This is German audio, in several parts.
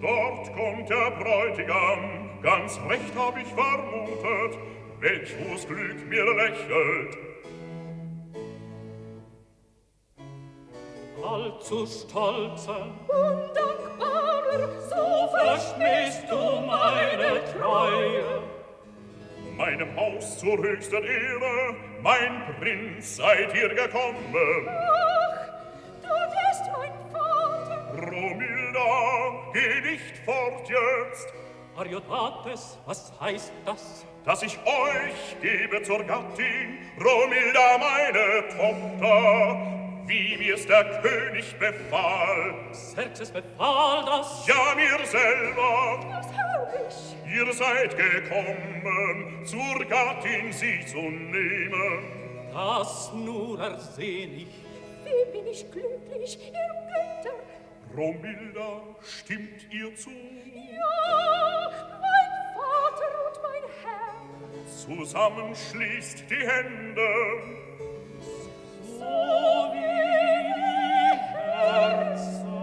Dort kommt der Bräutigam, ganz recht hab ich vermutet, welch hohes Glück mir lächelt. Allzu stolzer, undankbarer, so verschmähst du meine Treue. Meinem Haus zur höchsten Ehre, mein Prinz, seid ihr gekommen. Ach, du bist mein Vater. Romilda, geh nicht fort jetzt. Ariodates, was heißt das? Dass ich euch gebe zur Gattin, Romilda, meine Tochter, wie mir's der König befahl. Xerxes befahl das? Ja, mir selber. Das hab ich. Ihr seid gekommen, zur Gattin sie zu nehmen. Das nur ersehn ich. Wie bin ich glücklich, ihr Götter. Romilda, stimmt ihr zu? Ja, mein Vater und mein Herr. Zusammenschließt die Hände. So wie Herzen.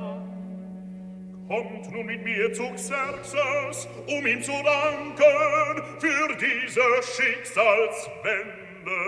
Kommt nun mit mir zu Xerxes, ihm zu danken für diese Schicksalswende.